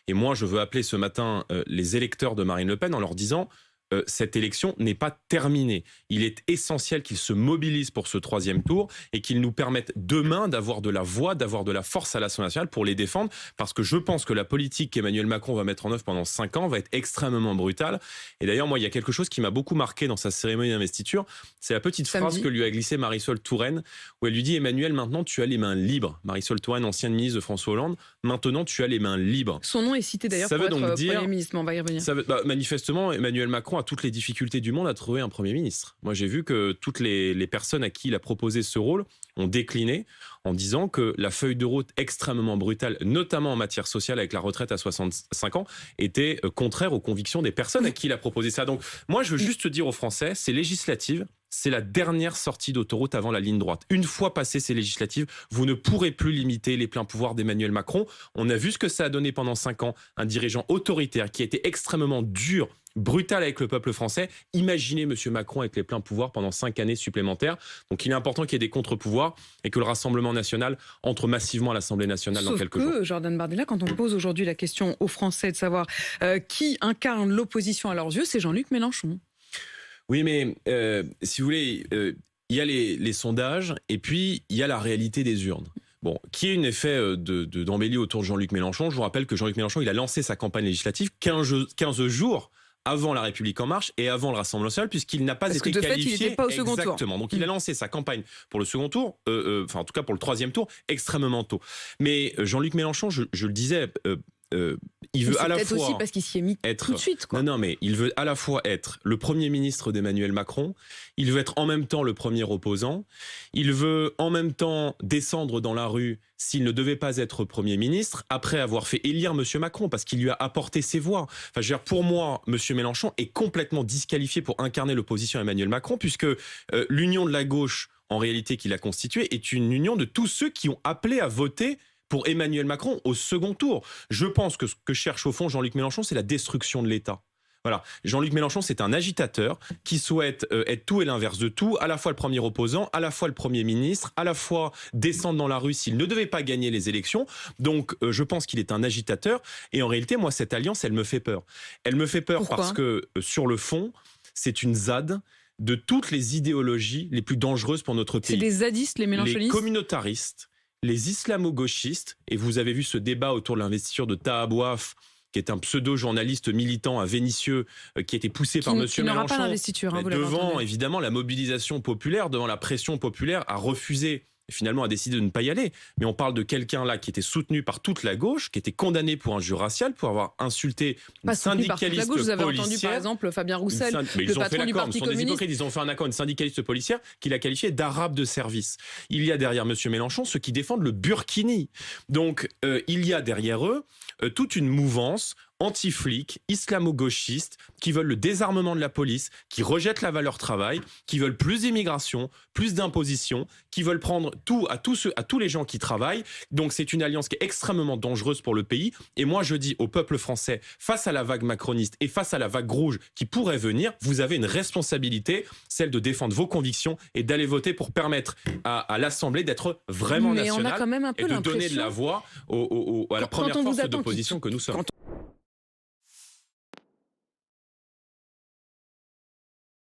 Et moi, je veux appeler ce matin les électeurs de Marine Le Pen en leur disant cette élection n'est pas terminée. Il est essentiel qu'ils se mobilisent pour ce troisième tour et qu'ils nous permettent demain d'avoir de la voix, d'avoir de la force à l'Assemblée nationale pour les défendre, parce que je pense que la politique qu'Emmanuel Macron va mettre en œuvre pendant 5 ans va être extrêmement brutale. Et d'ailleurs, moi, il y a quelque chose qui m'a beaucoup marqué dans sa cérémonie d'investiture, c'est la petite phrase que lui a glissée Marisol Touraine, où elle lui dit « Emmanuel, maintenant tu as les mains libres ». Marisol Touraine, ancienne ministre de François Hollande, maintenant tu as les mains libres. Son nom est cité d'ailleurs pour être Premier ministre, mais on va y revenir. Manifestement, Emmanuel Macron a toutes les difficultés du monde à trouver un Premier ministre. Moi, j'ai vu que toutes les personnes à qui il a proposé ce rôle ont décliné en disant que la feuille de route extrêmement brutale, notamment en matière sociale avec la retraite à 65 ans, était contraire aux convictions des personnes à qui il a proposé ça. Donc, moi, je veux juste dire aux Français, ces législatives, c'est la dernière sortie d'autoroute avant la ligne droite. Une fois passées ces législatives, vous ne pourrez plus limiter les pleins pouvoirs d'Emmanuel Macron. On a vu ce que ça a donné pendant 5 ans, un dirigeant autoritaire qui a été extrêmement dur, brutal avec le peuple français. Imaginez M. Macron avec les pleins pouvoirs pendant 5 années supplémentaires. Donc il est important qu'il y ait des contre-pouvoirs et que le Rassemblement national entre massivement à l'Assemblée nationale dans quelques jours. Jordan Bardella, quand on pose aujourd'hui la question aux Français de savoir qui incarne l'opposition à leurs yeux, c'est Jean-Luc Mélenchon. Oui, mais si vous voulez, il y a les sondages et puis il y a la réalité des urnes. Bon, qui est un effet d'embellie autour de Jean-Luc Mélenchon. Je vous rappelle que Jean-Luc Mélenchon, il a lancé sa campagne législative 15 jours avant La République En Marche et avant le Rassemblement national, puisqu'il n'a pas été qualifié. Il n'était pas au second tour. Exactement. Donc il a lancé sa campagne pour le second tour, enfin en tout cas pour le troisième tour, extrêmement tôt. Mais Jean-Luc Mélenchon, je le disais, il veut à la fois aussi parce qu'il s'y est mis tout de suite, quoi. Non, mais il veut à la fois être le Premier ministre d'Emmanuel Macron, il veut être en même temps le premier opposant, il veut en même temps descendre dans la rue s'il ne devait pas être Premier ministre, après avoir fait élire M. Macron, parce qu'il lui a apporté ses voix. Enfin, je veux dire, pour moi, M. Mélenchon est complètement disqualifié pour incarner l'opposition à Emmanuel Macron, puisque l'union de la gauche, en réalité, qu'il a constituée, est une union de tous ceux qui ont appelé à voter pour Emmanuel Macron au second tour. Je pense que ce que cherche au fond Jean-Luc Mélenchon, c'est la destruction de l'État. Voilà. Jean-Luc Mélenchon, c'est un agitateur qui souhaite être tout et l'inverse de tout, à la fois le premier opposant, à la fois le Premier ministre, à la fois descendre dans la rue s'il ne devait pas gagner les élections. Donc, je pense qu'il est un agitateur. Et en réalité, moi, cette alliance, elle me fait peur. Elle me fait peur. Pourquoi ? Parce que, sur le fond, c'est une ZAD de toutes les idéologies les plus dangereuses pour notre pays. C'est des zadistes, les mélenchonistes ? Les communautaristes, les islamo-gauchistes, et vous avez vu ce débat autour de l'investiture de Taha Bouaf, qui est un pseudo-journaliste militant à Vénissieux, qui a été poussé par M. Mélenchon, pas d'investiture, hein, devant évidemment la mobilisation populaire, devant la pression populaire, a refusé, et finalement a décidé de ne pas y aller. Mais on parle de quelqu'un là qui était soutenu par toute la gauche, qui était condamné pour injure raciale, pour avoir insulté une syndicaliste policière. Vous avez entendu par exemple Fabien Roussel, le patron du Parti communiste. Ils ont fait un accord, une syndicaliste policière qui l'a qualifié d'arabe de service. Il y a derrière M. Mélenchon ceux qui défendent le burkini. Donc il y a derrière eux toute une mouvance anti-flics, islamo-gauchistes, qui veulent le désarmement de la police, qui rejettent la valeur travail, qui veulent plus d'immigration, plus d'imposition, qui veulent prendre tout à tous les gens qui travaillent. Donc c'est une alliance qui est extrêmement dangereuse pour le pays. Et moi je dis au peuple français, face à la vague macroniste et face à la vague rouge qui pourrait venir, vous avez une responsabilité, celle de défendre vos convictions et d'aller voter pour permettre à l'Assemblée d'être vraiment nationale et de donner de la voix à la première force d'opposition que nous sommes.